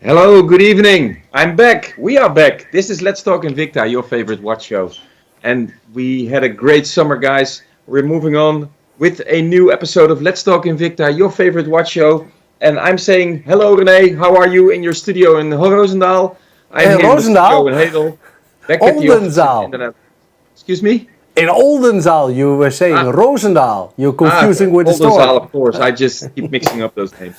Hello, good evening. I'm back. We are back. This is Let's Talk Invicta, your favorite watch show. And we had a great summer, guys. We're moving on with a new episode of Let's Talk Invicta, your favorite watch show. And I'm saying, hello, Rene. How are you in your studio in Roosendaal? I'm here in the studio Roosendaal? in Hedel, back at the office in Oldenzaal. Internet. Excuse me? In Oldenzaal, you were saying Ah, Roosendaal. You're confusing with the Oldenzaal, store. of course. I just keep mixing up those names.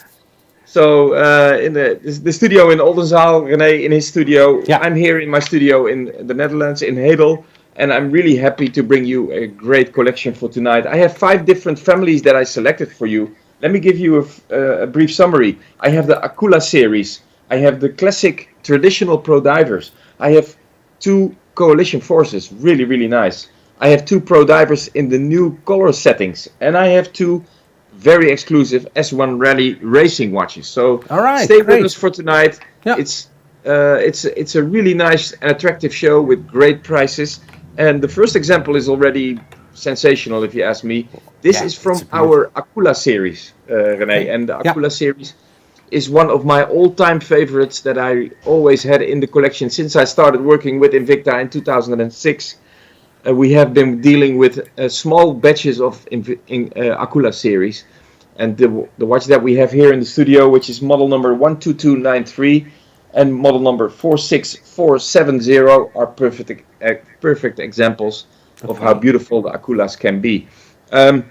So in the studio in Oldenzaal, Rene in his studio. Yeah. I'm here in my studio in the Netherlands, in Hedel, and I'm really happy to bring you a great collection for tonight. I have 5 different families that I selected for you. Let me give you a brief summary. I have the Akula series. I have the classic traditional Pro Divers. I have 2 Coalition Forces, really, really nice. I have 2 Pro Divers in the new color settings, and I have 2 very exclusive S1 Rally racing watches. So All right, stay great. with us for tonight. Yeah. It's a really nice and attractive show with great prices. And the first example is already sensational, if you ask me. This Yeah, is from it's beautiful. our Akula series, Rene. Okay. And the Yeah. Akula series is one of my all-time favorites that I always had in the collection since I started working with Invicta in 2006. We have been dealing with small batches of Akula series, and the watch that we have here in the studio, which is model number 12293 and model number 46470, are perfect examples of how Okay. beautiful the Akulas can be. Um,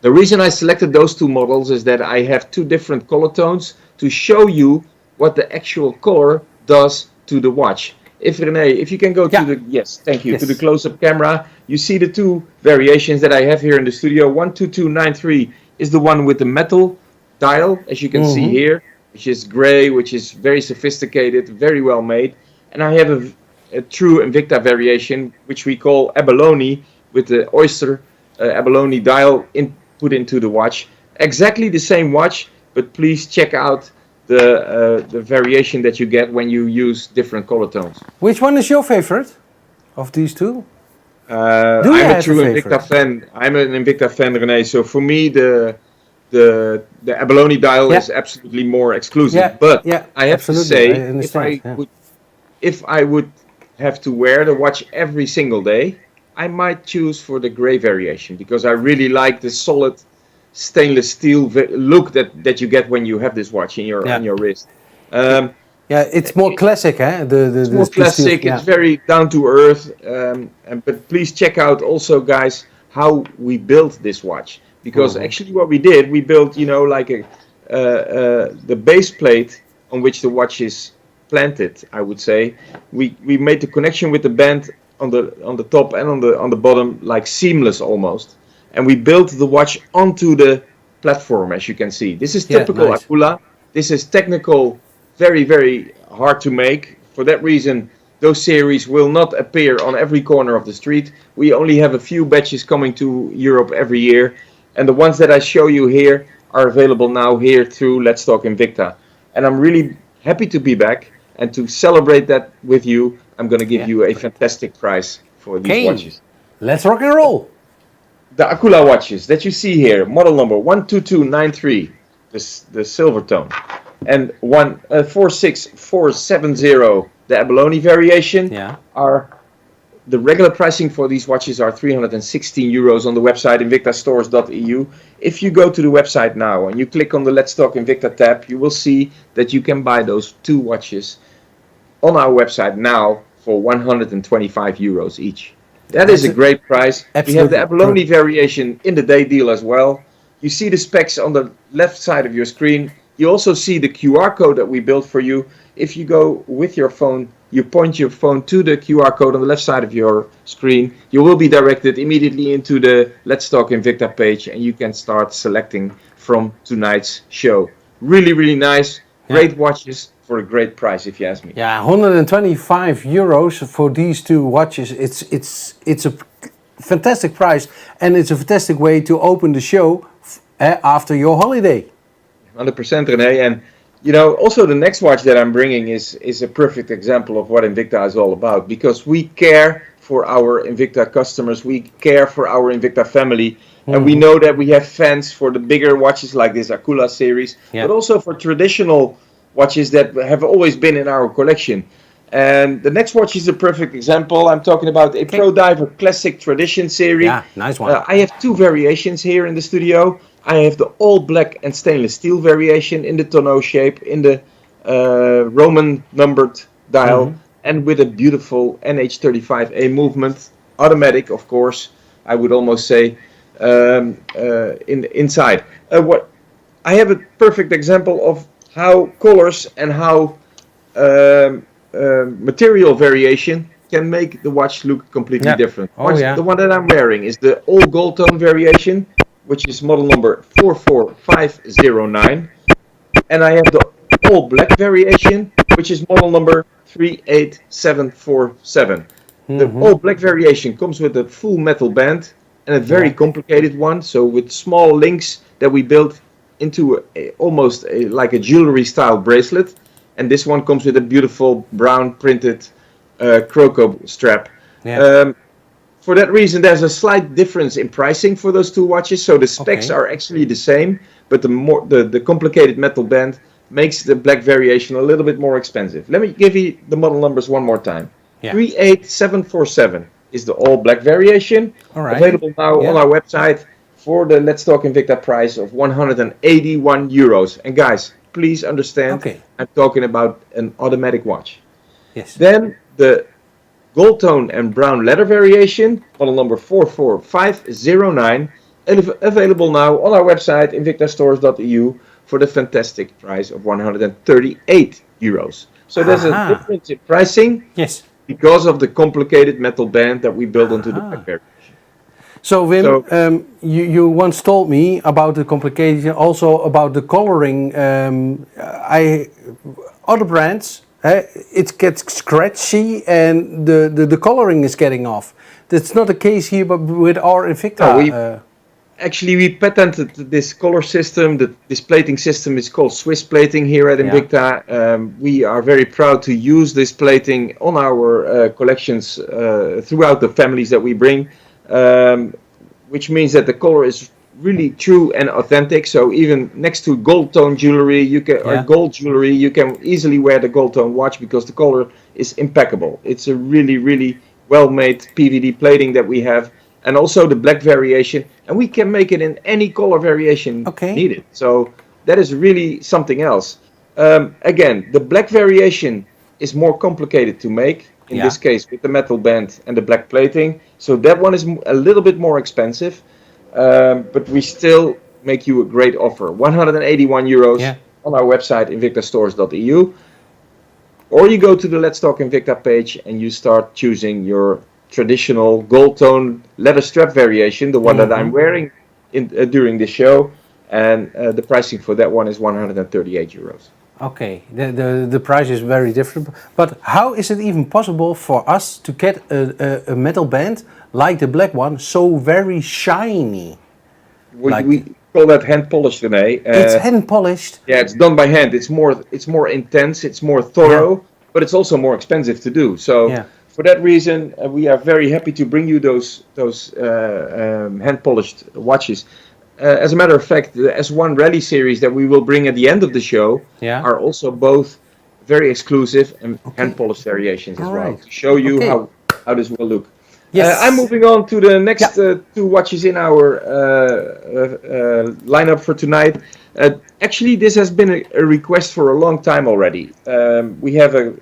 the reason I selected those 2 models is that I have 2 different color tones to show you what the actual color does to the watch. If Rene, if you can go to Yeah. the, yes, thank you, to the Yes. close-up camera, you see the 2 variations that I have here in the studio. 12293 is the one with the metal dial, as you can see Mm-hmm. here, which is gray, which is very sophisticated, very well made. And I have a true Invicta variation, which we call abalone, with the oyster abalone dial put into the watch. Exactly the same watch, but please check out the variation that you get when you use different color tones. Which one is your favorite of these 2? Do you I'm a have a true Invicta favorite? fan. I'm an Invicta fan, Rene. So for me, the abalone dial Yeah. is absolutely more exclusive. Yeah. But Yeah. I have to Absolutely. I say, understand. Yeah. if I would have to wear the watch every single day, I might choose for the gray variation because I really like the solid stainless steel look that you get when you have this watch in your Yeah. on your wrist. Um, Yeah. It's more classic, eh? it's more The steel. classic. It's Yeah. very down to earth. But please check out also, guys, how we built this watch because Mhm. actually what we did, we built, like the base plate on which the watch is planted. I would say we made the connection with the band on the top and on the bottom like seamless almost, and we built the watch onto the platform, as you can see. This is Yeah. typical Nice. Akula. This is technical, very, very hard to make. For that reason, those series will not appear on every corner of the street. We only have a few batches coming to Europe every year, and the ones that I show you here are available now here through Let's Talk Invicta. And I'm really happy to be back, and to celebrate that with you, I'm going to give Yeah. you a fantastic price for these Okay. watches. Let's rock and roll. The Akula watches that you see here, model number 12293, the silver tone, and 46470, the abalone variation, Yeah. are the regular pricing for these watches are 316 euros on the website invictastores.eu. If you go to the website now and you click on the Let's Talk Invicta tab, you will see that you can buy those 2 watches on our website now for 125 euros each. That is a That's great price. We have the absolutely. abalone variation in the day deal as well. You see the specs on the left side of your screen. You also see the QR code that we built for you. If you go with your phone, you point your phone to the QR code on the left side of your screen, you will be directed immediately into the Let's Talk Invicta page, and you can start selecting from tonight's show. Really, really nice, great watches for a great price, if you ask me. Yeah, 125 euros for these 2 watches. It's a fantastic price, and it's a fantastic way to open the show after your holiday. 100%, Rene. And also the next watch that I'm bringing is a perfect example of what Invicta is all about, because we care for our Invicta customers, we care for our Invicta family, and we know that we have fans for the bigger watches like this Akula series, Yeah. but also for traditional watches that have always been in our collection. And the next watch is a perfect example. I'm talking about a Pro Diver Classic Tradition series. Yeah, nice one. I have two variations here in the studio. I have the all black and stainless steel variation in the tonneau shape, in the Roman numbered dial, and with a beautiful NH35A movement, automatic, of course. I would almost say inside. What I have a perfect example of how colors and how material variation can make the watch look completely different. The one that I'm wearing is the all gold tone variation, which is model number 44509, and I have the all black variation, which is model number 38747. The all black variation comes with a full metal band and a very complicated one, so with small links that we built into almost like a jewelry style bracelet. And this one comes with a beautiful brown printed croco strap. For that reason, there's a slight difference in pricing for those two watches. So the specs are actually the same, but the complicated metal band makes the black variation a little bit more expensive. Let me give you the model numbers one more time. 38747 is the all black variation, available now on our website for the Let's Talk Invicta price of 181 euros. And guys, please understand, I'm talking about an automatic watch. Then the gold tone and brown leather variation, model number 44509, available now on our website, invictastores.eu, for the fantastic price of 138 euros. So there's a difference in pricing because of the complicated metal band that we built onto the black variation. So Wim, you once told me about the complication, also about the coloring. Other brands, it gets scratchy and the coloring is getting off. That's not the case here, but with our Invicta. Actually, we patented this color system. This plating system is called Swiss plating here at Invicta. We are very proud to use this plating on our collections throughout the families that we bring. Which means that the color is really true and authentic. So even next to gold tone jewelry, or gold jewelry, you can easily wear the gold tone watch because the color is impeccable. It's a really, really well-made PVD plating that we have, and also the black variation, and we can make it in any color variation needed. So that is really something else. Again, the black variation is more complicated to make. In this case, with the metal band and the black plating. So that one is a little bit more expensive, but we still make you a great offer. 181 euros on our website, invictastores.eu. Or you go to the Let's Talk Invicta page and you start choosing your traditional gold tone leather strap variation, the one that I'm wearing during the show. And the pricing for that one is 138 euros. Okay, the price is very different, but how is it even possible for us to get a metal band like the black one so very shiny? We call that hand polished, Rene. It's hand polished? Yeah, it's done by hand. It's more intense, it's more thorough, but it's also more expensive to do. So for that reason, we are very happy to bring you those hand polished watches. As a matter of fact, the S1 Rally series that we will bring at the end of the show are also both very exclusive and hand-polished variations as well, to show you how this will look. I'm moving on to the next two watches in our lineup for tonight. Actually, this has been a request for a long time already. We have a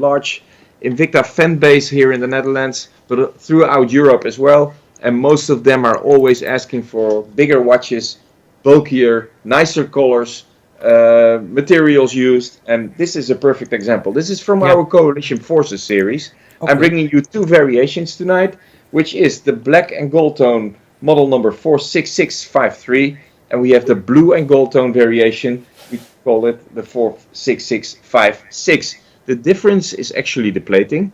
large Invicta fan base here in the Netherlands, but throughout Europe as well. And most of them are always asking for bigger watches, bulkier, nicer colors, materials used. And this is a perfect example. This is from our Coalition Forces series. I'm bringing you two variations tonight, which is the black and gold tone model number 46653. And we have the blue and gold tone variation. We call it the 46656. The difference is actually the plating.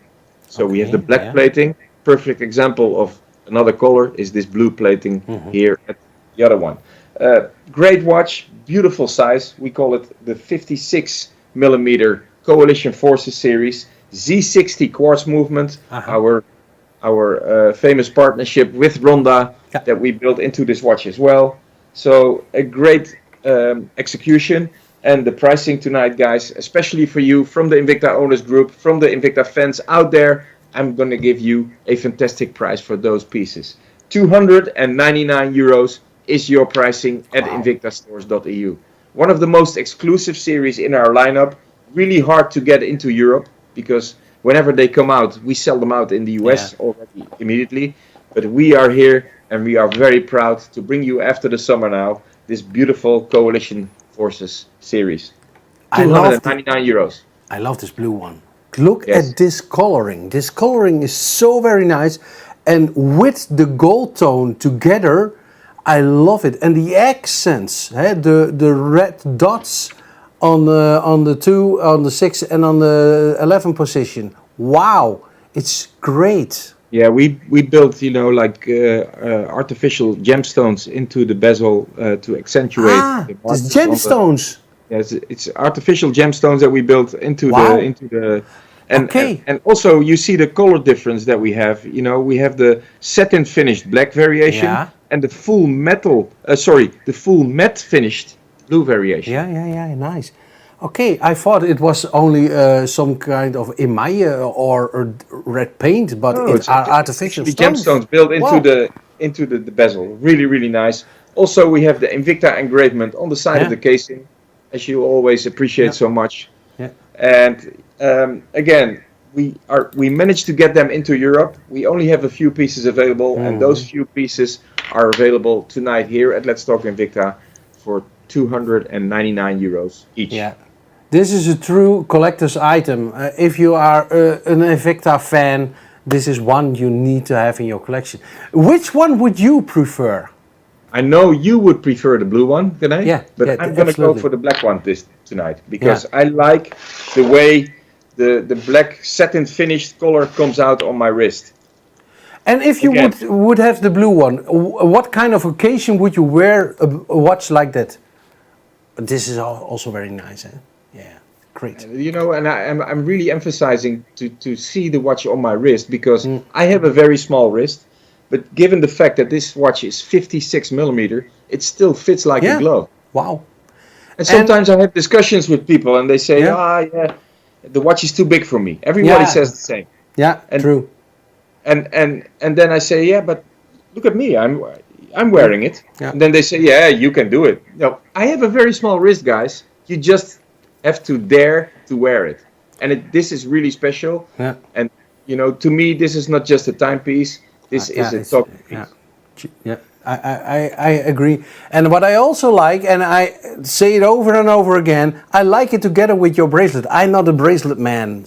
So we have the black plating. Perfect example of another color is this blue plating here at the other one. Great watch, beautiful size. We call it the 56mm Coalition Forces series. Z60 quartz movement, our famous partnership with Ronda that we built into this watch as well. So a great execution. And the pricing tonight, guys, especially for you from the Invicta owners group, from the Invicta fans out there, I'm going to give you a fantastic price for those pieces. €299 is your pricing at invictastores.eu. One of the most exclusive series in our lineup. Really hard to get into Europe because whenever they come out, we sell them out in the US already immediately. But we are here and we are very proud to bring you after the summer now this beautiful Coalition Forces series. €299. I love this blue one. Look Yes. at this coloring. This coloring is so very nice. And with the gold tone together, I love it. And the accents, the red dots on the 2, on the 6 and on the 11 position. Wow, it's great. Yeah, we built, artificial gemstones into the bezel to accentuate the These markings gemstones. Yes, it's artificial gemstones that we built into the and, Okay. and also you see the color difference that we have. We have the satin finished black variation and the full matte finished blue variation. Yeah, nice. Okay, I thought it was only some kind of emaille or red paint, but it's artificial gemstones built into the bezel. Really, really nice. Also, we have the Invicta engravement on the side of the casing, as you always appreciate so much. Yeah. And again, we managed to get them into Europe. We only have a few pieces available, and those few pieces are available tonight here at Let's Talk Invicta for €299 each. Yeah. This is a true collector's item. If you are an Invicta fan, this is one you need to have in your collection. Which one would you prefer? I know you would prefer the blue one, Rene, but I'm going to go for the black one tonight because I like the way the black satin finished color comes out on my wrist. And if you would have the blue one, what kind of occasion would you wear a watch like that? This is also very nice, eh? Yeah, great. And I'm really emphasizing to see the watch on my wrist because I have a very small wrist, but given the fact that this watch is 56 millimeter, it still fits like a glove. Wow. And sometimes I have discussions with people and they say, the watch is too big for me. Everybody says the same. Yeah, true. And then I say, but look at me, I'm wearing it. Yeah. And then they say, you can do it. No, I have a very small wrist, guys. You just have to dare to wear it. And this is really special. Yeah. And, to me, this is not just a timepiece. This is a talking piece. Yeah, I agree. And what I also like, and I say it over and over again, I like it together with your bracelet. I'm not a bracelet man,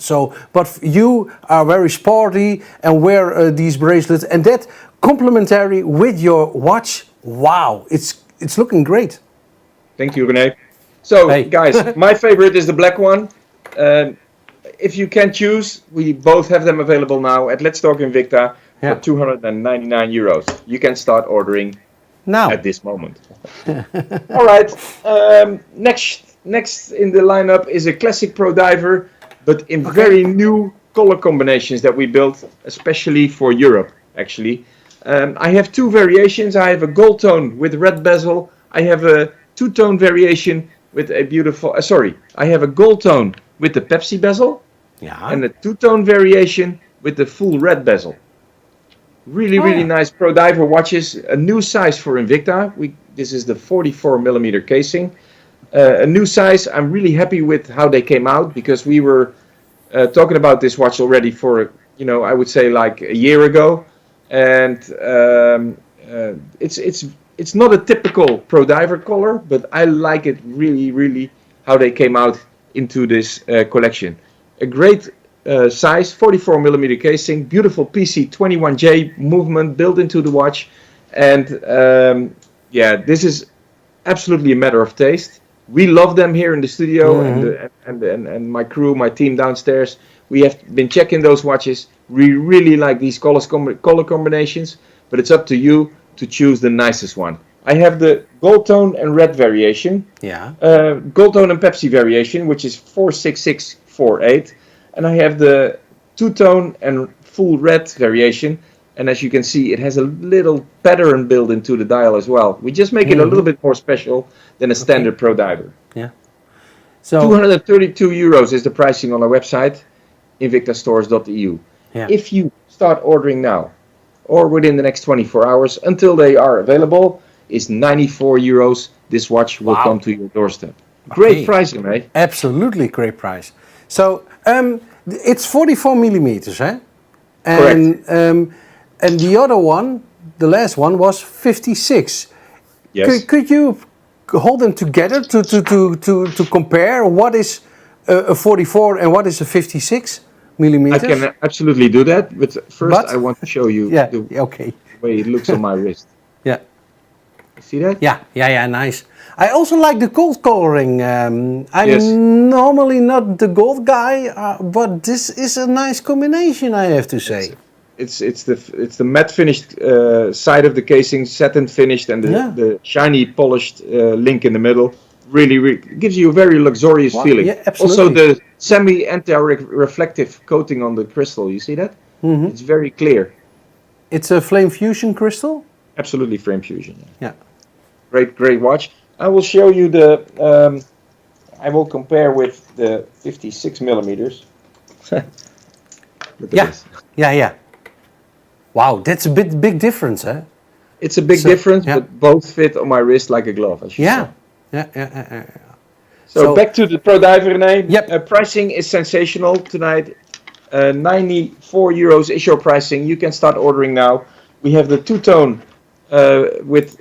but you are very sporty and wear these bracelets, and that complementary with your watch. Wow, it's looking great. Thank you, Rene. So, guys, my favorite is the black one. If you can choose, we both have them available now at Let's Talk Invicta for €299. You can start ordering now at this moment. All right. Next in the lineup is a classic Pro Diver, but in very new color combinations that we built, especially for Europe, actually. I have two variations. I have a gold tone with red bezel. I have a two-tone variation with a beautiful... I have a gold tone with the Pepsi bezel and a two-tone variation with the full red bezel. Really nice Pro Diver watches. A new size for Invicta. This is the 44 millimeter casing. A new size. I'm really happy with how they came out because we were talking about this watch already for, I would say like a year ago. And it's not a typical Pro Diver color, but I like it really how they came out into this collection. A great size, 44 millimeter casing, beautiful PC21J movement built into the watch, and this is absolutely a matter of taste. We love them here in the studio, and my crew, my team downstairs. We have been checking those watches. We really like these color combinations, but it's up to you to choose the nicest one. I have the gold tone and red variation. Gold tone and Pepsi variation, which is 46648. And I have the two-tone and full red variation. And as you can see, it has a little pattern built into the dial as well. We just make it a little bit more special than a standard Pro Diver. Yeah. So 232 euros is the pricing on our website, invictastores.eu. yeah. If you start ordering now, or within the next 24 hours until they are available, is 94 euros. This watch will Wow. come to your doorstep. Great Okay. pricing, right? Absolutely great price. So it's 44 millimeters, eh? Correct. And the other one, the last one was 56. Yes. Could you hold them together to compare what is a 44 and what is a 56 I millimeters? can absolutely do that, but first But I want to show you yeah, the okay, way it looks on my wrist. yeah, You see that? yeah, nice. I also like the gold coloring. I'm Yes. normally not the gold guy, but this is a nice combination, I have to say. It's the matte finished side of the casing, satin finished, and the shiny polished link in the middle. Really gives you a very luxurious Wow, feeling. yeah, Also, absolutely. the semi anti-reflective coating on the crystal. You see that? Mm-hmm. It's very clear. It's a flame fusion crystal. Absolutely frame fusion. Yeah. Great watch. I will show you the. I will compare with the 56 millimeters. Look at this. Yeah. Wow, that's a big difference, eh? It's a big So, difference, yeah. but both fit on my wrist like a glove. As you Yeah. saw. Yeah. So back to the Pro Diver, Rene. Yep. Pricing is sensational tonight. 94 euros is your pricing. You can start ordering now. We have the two-tone with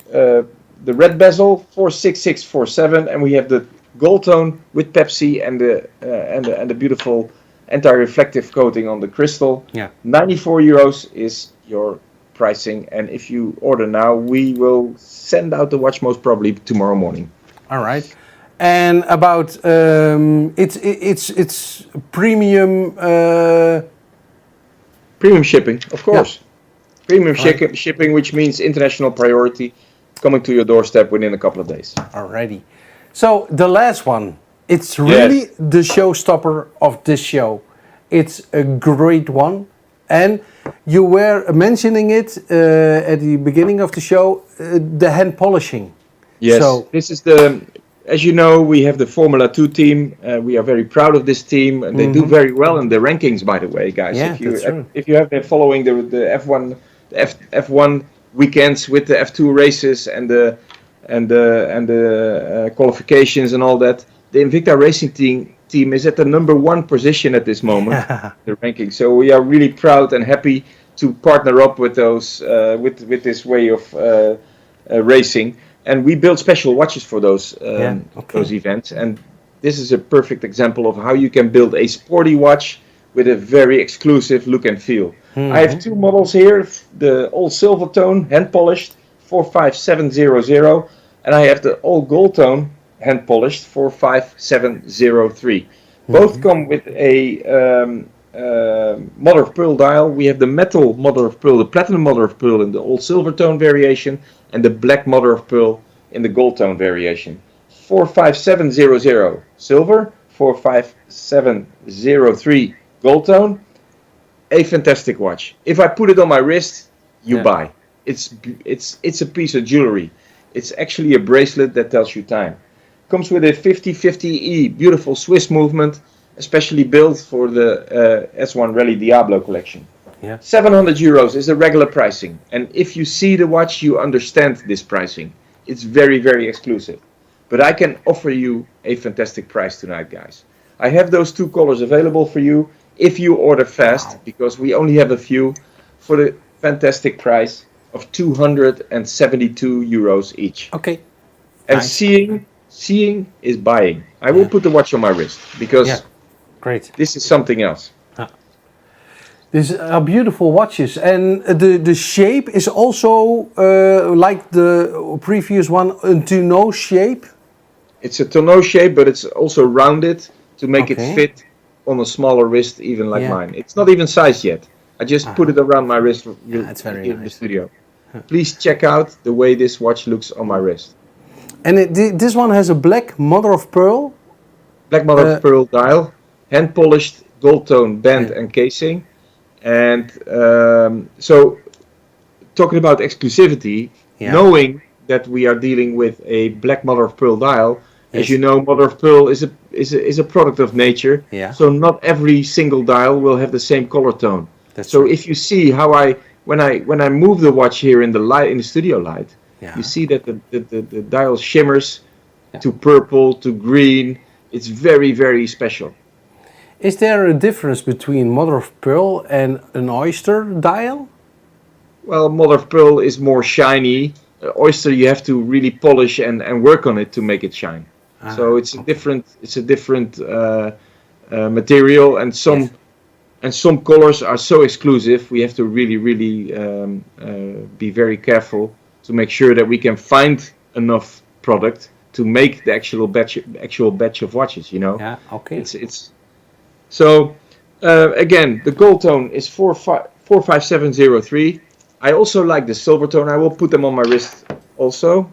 the red bezel, 46647, and we have the gold tone with Pepsi and the beautiful anti-reflective coating on the crystal. Yeah. 94 euros is your pricing, and if you order now, we will send out the watch most probably tomorrow morning. All right. And about it's premium. Premium shipping, of course. Premium Right. shipping, which means international priority, coming to your doorstep within a couple of days. Alrighty. So the last one, it's really the showstopper of this show. It's a great one, and you were mentioning it at the beginning of the show, the hand polishing. Yes, So this is as you know, we have the Formula 2 team. We are very proud of this team, and they do very well in the rankings, by the way, guys. Yeah, that's true. If you have been following the F1 F1 weekends with the F2 races and the qualifications and all that, the Invicta Racing team is at the #1 position at this moment, the ranking. So we are really proud and happy to partner up with those with this way of racing. And we build special watches for those those events. And this is a perfect example of how you can build a sporty watch with a very exclusive look and feel. I have two models here, the all silver tone, hand polished, 45700, and I have the all gold tone, hand polished, 45703. Both come with a mother of pearl dial. We have the metal mother of pearl, the platinum mother of pearl in the all silver tone variation, and the black mother of pearl in the gold tone variation. 45700 silver, 45703 gold tone. A fantastic watch. If I put it on my wrist, you buy. It's a piece of jewelry. It's actually a bracelet that tells you time. Comes with a 5050E, beautiful Swiss movement, especially built for the S1 Rally Diablo collection. 700 euros is the regular pricing, and if you see the watch, you understand this pricing. It's very, very exclusive. But I can offer you a fantastic price tonight, guys. I have those two colors available for you if you order fast, because we only have a few, for the fantastic price of 272 euros each. okay. And Nice. seeing is buying. I will put the watch on my wrist, because Great. this is something else. These are beautiful watches, and the shape is also like the previous one, a tonneau shape. It's a tonneau shape, but it's also rounded to make it Okay. fit on a smaller wrist, even like Yeah. mine. It's not even sized yet. I just put it around my wrist That's very in the nice. studio. Please check out the way this watch looks on my wrist. And this one has a black mother of pearl. Black mother of pearl dial, hand polished gold tone band and casing. And so, talking about exclusivity, knowing that we are dealing with a black mother of pearl dial, as you know, mother of pearl is a product of nature. Yeah. So not every single dial will have the same color tone. That's so true. if you see how when I move the watch here in the studio light, Yeah. you see that the dial shimmers Yeah. to purple to green. It's very, very special. Is there a difference between mother of pearl and an oyster dial? Well, mother of pearl is more shiny. Oyster, you have to really polish and work on it to make it shine. So it's a different material, and some colors are so exclusive. We have to really be very careful to make sure that we can find enough product to make the actual batch of watches. You know. Yeah. Okay. It's so again, the gold tone is 45703. I also like the silver tone. I will put them on my wrist also.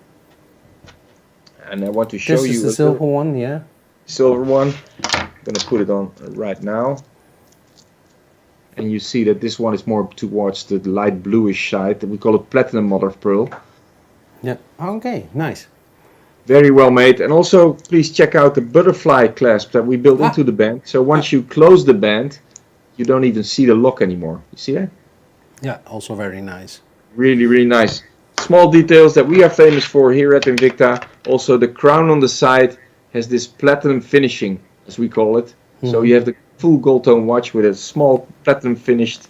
And I want to show you. This is the silver one, yeah. Silver one. I'm gonna put it on right now. And you see that this one is more towards the light bluish side. We call it platinum mother of pearl. Yeah. Okay. Nice. Very well made. And also, please check out the butterfly clasp that we built into the band. So once you close the band, you don't even see the lock anymore. You see that? Yeah. Also very nice. Really nice. Small details that we are famous for here at Invicta. Also, the crown on the side has this platinum finishing, as we call it. So you have the full gold tone watch with a small platinum finished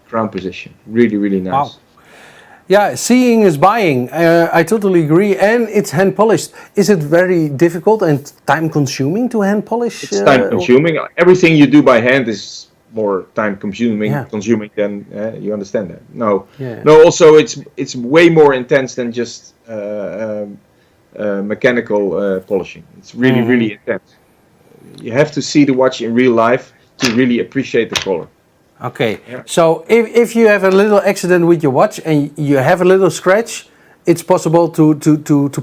crown position. Really nice. Wow. Yeah, seeing is buying. I totally agree. And it's hand polished. Is it very difficult and time consuming to hand polish? It's time consuming. Everything you do by hand is more time consuming than you understand that. No. Also it's way more intense than just mechanical polishing. It's really intense. You have to see the watch in real life to really appreciate the color. Okay, so if you have a little accident with your watch and you have a little scratch, it's possible to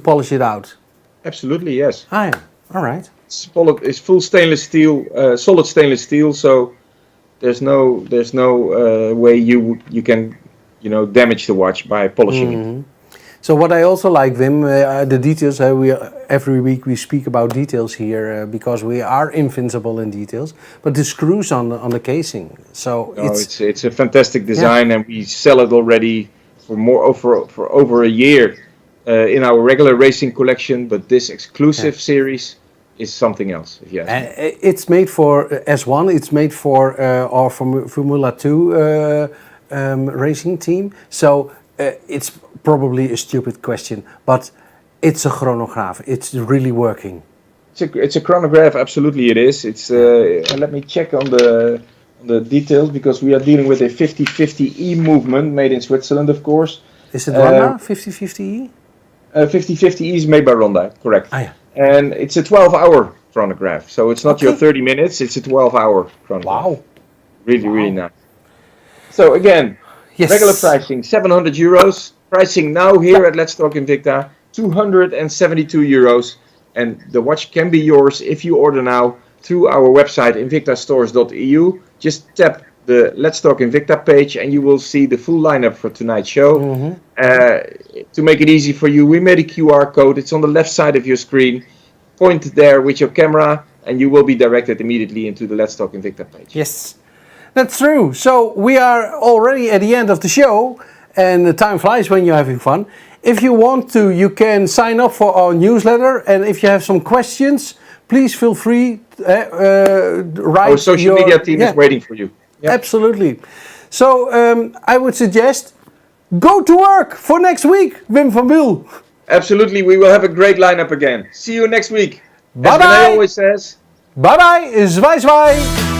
polish it out. Absolutely, yes. Ah, yeah. All right. It's full stainless steel, solid stainless steel. So there's no way you can damage the watch by polishing it. So what I also like, Wim, the details. Every week we speak about details here because we are invincible in details. But the screws on the casing. So it's a fantastic design, and we sell it already for over a year in our regular racing collection. But this exclusive series is something else. Yes. It's made for S1. It's made for our Formula 2 racing team. So it's probably a stupid question, but it's a chronograph. It's really working. It's a chronograph. Absolutely, it is. It's. Let me check on the details because we are dealing with a 50/50E movement made in Switzerland, of course. Is it Ronda 50/50E? 50/50E is made by Ronda, correct? Ah, yeah. And it's a 12-hour chronograph, so it's not your 30 minutes. It's a 12-hour chronograph. Wow. Really nice. So again, regular pricing 700 euros. Pricing now here at Let's Talk Invicta 272 euros, and the watch can be yours if you order now through our website invictastores.eu. Just tap the Let's Talk Invicta page and you will see the full lineup for tonight's show. To make it easy for you, we made a QR code. It's on the left side of your screen. Point there with your camera and you will be directed immediately into the Let's Talk Invicta page. Yes, that's true. So we are already at the end of the show. And the time flies when you're having fun. If you want to, you can sign up for our newsletter. And if you have some questions, please feel free to write. Our social media team is waiting for you. Yep. Absolutely. So I would suggest go to work for next week, Wim van Buel. Absolutely. We will have a great lineup again. See you next week. Bye-bye. As Rene always says. Bye-bye. Zwaai zwaai.